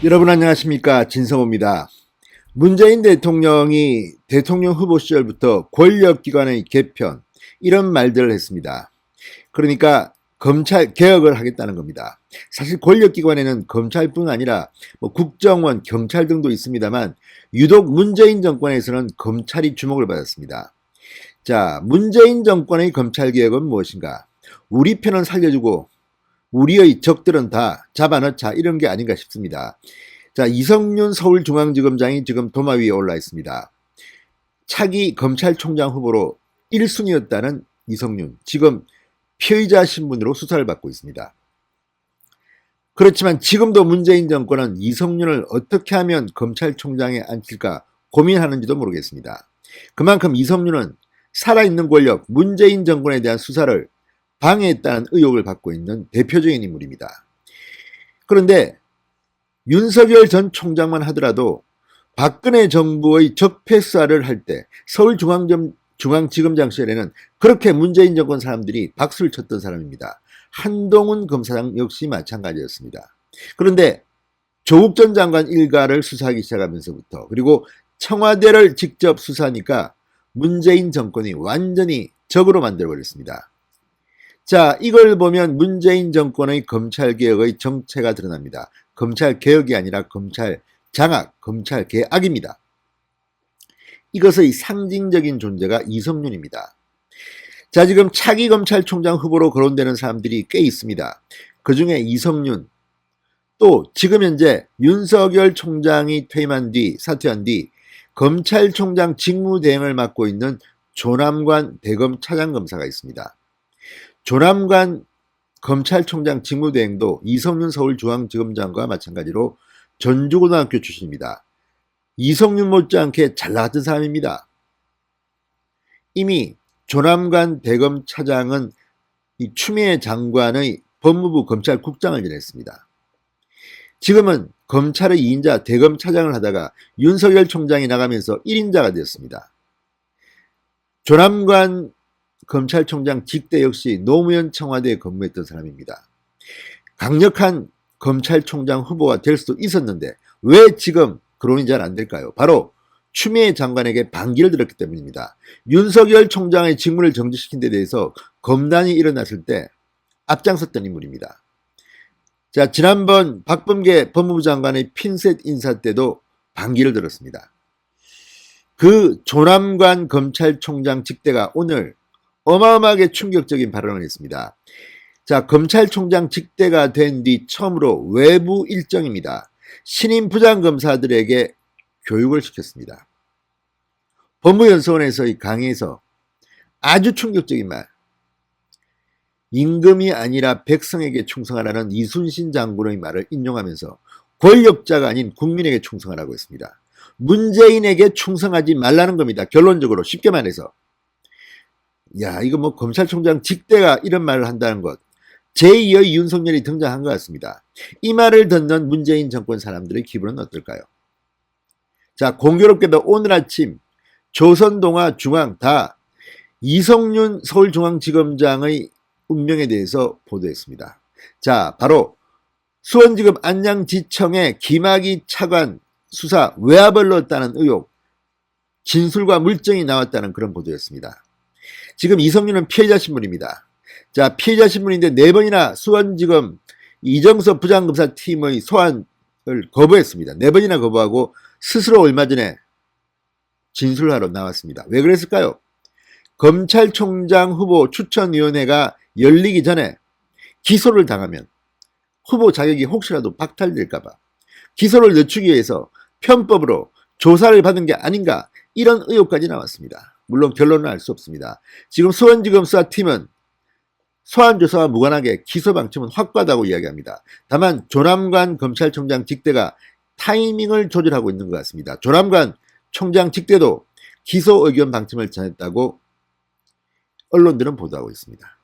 여러분 안녕하십니까, 진성호입니다. 문재인 대통령이 대통령 후보 시절부터 권력기관의 개편 이런 말들을 했습니다. 그러니까 검찰 개혁을 하겠다는 겁니다. 사실 권력기관에는 검찰뿐 아니라 국정원, 경찰 등도 있습니다만 유독 문재인 정권에서는 검찰이 주목을 받았습니다. 자, 문재인 정권의 검찰개혁은 무엇인가? 우리 편은 살려주고 우리의 적들은 다 잡아넣자, 이런 게 아닌가 싶습니다. 자, 이성윤 서울중앙지검장이 지금 도마 위에 올라 있습니다. 차기 검찰총장 후보로 1순위였다는 이성윤, 지금 피의자 신분으로 수사를 받고 있습니다. 그렇지만 지금도 문재인 정권은 이성윤을 어떻게 하면 검찰총장에 앉힐까 고민하는지도 모르겠습니다. 그만큼 이성윤은 살아있는 권력, 문재인 정권에 대한 수사를 방해했다는 의혹을 받고 있는 대표적인 인물입니다. 그런데 윤석열 전 총장만 하더라도 박근혜 정부의 적폐 수사를 할 때 서울중앙지검장 시절에는 그렇게 문재인 정권 사람들이 박수를 쳤던 사람입니다. 한동훈 검사장 역시 마찬가지였습니다. 그런데 조국 전 장관 일가를 수사하기 시작하면서부터, 그리고 청와대를 직접 수사하니까 문재인 정권이 완전히 적으로 만들어버렸습니다. 자, 이걸 보면 문재인 정권의 검찰개혁의 정체가 드러납니다. 검찰개혁이 아니라 검찰 장악, 검찰 개악입니다. 이것의 상징적인 존재가 이성윤입니다. 자, 지금 차기 검찰총장 후보로 거론되는 사람들이 꽤 있습니다. 그 중에 이성윤, 또 지금 현재 윤석열 총장이 사퇴한 뒤 검찰총장 직무대행을 맡고 있는 조남관 대검 차장검사가 있습니다. 조남관 검찰총장 직무대행도 이성윤 서울중앙지검장과 마찬가지로 전주고등학교 출신입니다. 이성윤 못지않게 잘 나갔던 사람입니다. 이미 조남관 대검 차장은 이 추미애 장관의 법무부 검찰국장을 지냈습니다. 지금은 검찰의 2인자 대검 차장을 하다가 윤석열 총장이 나가면서 1인자가 되었습니다. 조남관 검찰총장 직대 역시 노무현 청와대에 근무했던 사람입니다. 강력한 검찰총장 후보가 될 수도 있었는데 왜 지금 거론이 잘 안 될까요? 바로 추미애 장관에게 반기를 들었기 때문입니다. 윤석열 총장의 직무를 정지시킨 데 대해서 검단이 일어났을 때 앞장섰던 인물입니다. 자, 지난번 박범계 법무부 장관의 핀셋 인사 때도 반기를 들었습니다. 그 조남관 검찰총장 직대가 오늘 어마어마하게 충격적인 발언을 했습니다. 자, 검찰총장 직대가 된 뒤 처음으로 외부 일정입니다. 신임 부장검사들에게 교육을 시켰습니다. 법무연수원에서의 강의에서 아주 충격적인 말, 임금이 아니라 백성에게 충성하라는 이순신 장군의 말을 인용하면서 권력자가 아닌 국민에게 충성하라고 했습니다. 문재인에게 충성하지 말라는 겁니다. 결론적으로 쉽게 말해서. 야, 이거 검찰총장 직대가 이런 말을 한다는 것, 제2의 윤석열이 등장한 것 같습니다. 이 말을 듣는 문재인 정권 사람들의 기분은 어떨까요? 자, 공교롭게도 오늘 아침 조선동아 중앙 다 이성윤 서울중앙지검장의 운명에 대해서 보도했습니다. 자, 바로 수원지검 안양지청의 김학의 차관 수사 외압을 넣었다는 의혹, 진술과 물증이 나왔다는 그런 보도였습니다. 지금 이성윤은 피해자 신분입니다. 자, 피해자 신분인데 4번이나 수원지검 이정섭 부장검사 팀의 소환을 거부했습니다. 4번이나 거부하고 스스로 얼마 전에 진술하러 나왔습니다. 왜 그랬을까요? 검찰총장 후보 추천위원회가 열리기 전에 기소를 당하면 후보 자격이 혹시라도 박탈될까봐 기소를 늦추기 위해서 편법으로 조사를 받은 게 아닌가, 이런 의혹까지 나왔습니다. 물론 결론은 알 수 없습니다. 지금 수원지검 수사팀은 소환조사와 무관하게 기소 방침은 확고하다고 이야기합니다. 다만 조남관 검찰총장 직대가 타이밍을 조절하고 있는 것 같습니다. 조남관 총장 직대도 기소 의견 방침을 전했다고 언론들은 보도하고 있습니다.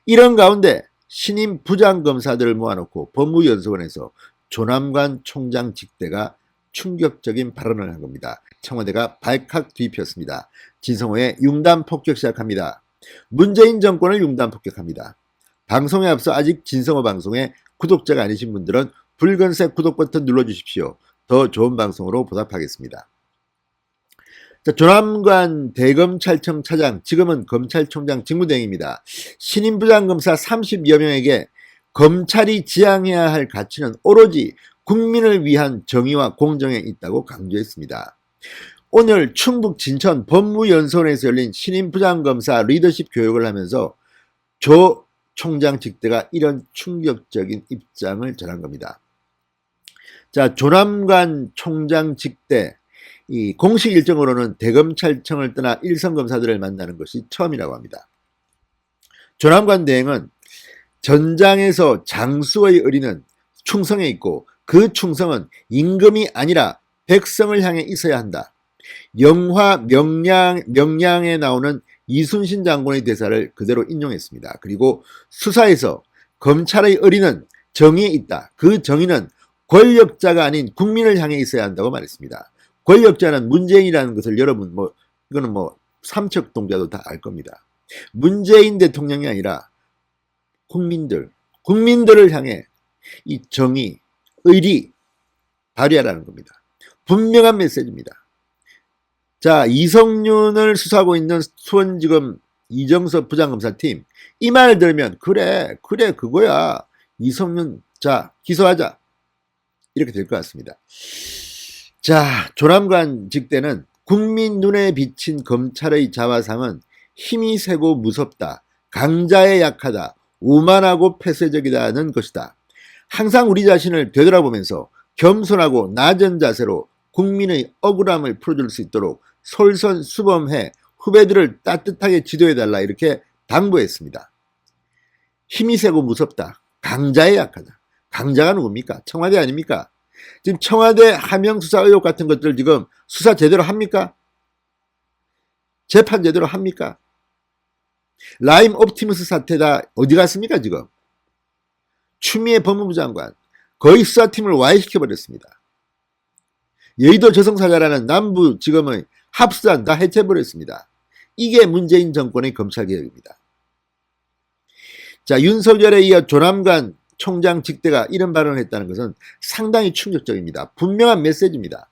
이런 가운데 신임 부장검사들을 모아놓고 법무연수원에서 조남관 총장 직대가 충격적인 발언을 한 겁니다. 청와대가 발칵 뒤집혔습니다. 진성호의 융단 폭격 시작합니다. 문재인 정권을 융단 폭격합니다. 방송에 앞서 아직 진성호 방송에 구독자가 아니신 분들은 붉은색 구독 버튼 눌러주십시오. 더 좋은 방송으로 보답하겠습니다. 자, 조남관 대검찰청 차장, 지금은 검찰총장 직무대행입니다. 신임 부장검사 30여 명에게 검찰이 지향해야 할 가치는 오로지 국민을 위한 정의와 공정에 있다고 강조했습니다. 오늘 충북 진천 법무연수원에서 열린 신임 부장검사 리더십 교육을 하면서 조 총장 직대가 이런 충격적인 입장을 전한 겁니다. 자, 조남관 총장 직대, 이 공식 일정으로는 대검찰청을 떠나 일선 검사들을 만나는 것이 처음이라고 합니다. 조남관 대행은 전장에서 장수의 의리는 충성에 있고 그 충성은 임금이 아니라 백성을 향해 있어야 한다. 영화 명량에 나오는 이순신 장군의 대사를 그대로 인용했습니다. 그리고 수사에서 검찰의 의리는 정의에 있다. 그 정의는 권력자가 아닌 국민을 향해 있어야 한다고 말했습니다. 권력자는 문재인이라는 것을 여러분 이거는 삼척동자도 다 알 겁니다. 문재인 대통령이 아니라 국민들을 향해 이 정의, 의리 발휘하라는 겁니다. 분명한 메시지입니다. 자, 이성윤을 수사하고 있는 수원지검 이정섭 부장검사팀, 이 말을 들으면 그래 그거야, 이성윤 자 기소하자, 이렇게 될 것 같습니다. 자, 조남관 직대는 국민 눈에 비친 검찰의 자화상은 힘이 세고 무섭다, 강자에 약하다, 오만하고 폐쇄적이다는 것이다. 항상 우리 자신을 되돌아보면서 겸손하고 낮은 자세로 국민의 억울함을 풀어줄 수 있도록 솔선수범해 후배들을 따뜻하게 지도해달라, 이렇게 당부했습니다. 힘이 세고 무섭다, 강자에 약하다. 강자가 누굽니까? 청와대 아닙니까? 지금 청와대 하명수사 의혹 같은 것들 지금 수사 제대로 합니까? 재판 제대로 합니까? 라임 옵티머스 사태 다 어디 갔습니까 지금? 추미애 법무부 장관 거의 수사팀을 와해시켜버렸습니다. 여의도 저승사자라는 남부지검의 합수단 다 해체해버렸습니다. 이게 문재인 정권의 검찰개혁입니다. 자, 윤석열에 이어 조남관 총장 직대가 이런 발언을 했다는 것은 상당히 충격적입니다. 분명한 메시지입니다.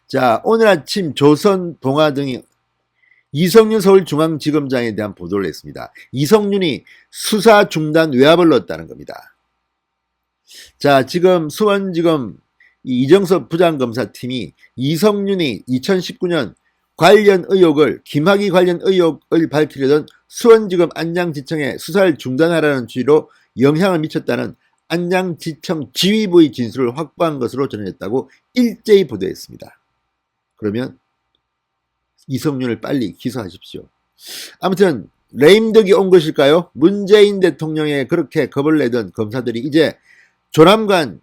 자, 오늘 아침 조선, 동아 등이 이성윤 서울중앙지검장에 대한 보도를 했습니다. 이성윤이 수사 중단 외압을 넣었다는 겁니다. 자, 지금 수원지검 이정섭 부장검사팀이 이성윤이 2019년 관련 의혹을, 김학의 관련 의혹을 밝히려던 수원지검 안양지청에 수사를 중단하라는 취지로 영향을 미쳤다는 안양지청 지휘부의 진술을 확보한 것으로 전해졌다고 일제히 보도했습니다. 그러면 이성윤을 빨리 기소하십시오. 아무튼 레임덕이 온 것일까요? 문재인 대통령에 그렇게 겁을 내던 검사들이 이제 조남관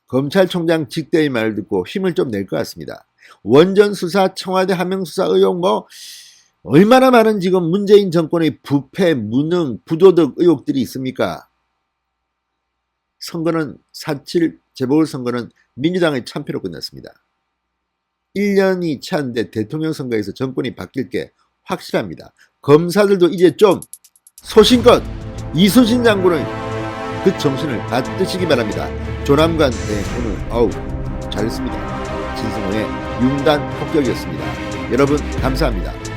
검찰총장 직대의 말을 듣고 힘을 좀 낼 것 같습니다. 원전 수사, 청와대 하명수사 의혹, 얼마나 많은 지금 문재인 정권의 부패, 무능, 부도덕 의혹들이 있습니까? 선거는 4.7 재보궐선거는 민주당의 참패로 끝났습니다. 1년이 채웠는데 대통령 선거에서 정권이 바뀔 게 확실합니다. 검사들도 이제 좀 소신껏 이순신 장군의 그 정신을 받드시기 바랍니다. 조남관 오늘 잘했습니다. 진성호의 융단 폭격이었습니다. 여러분 감사합니다.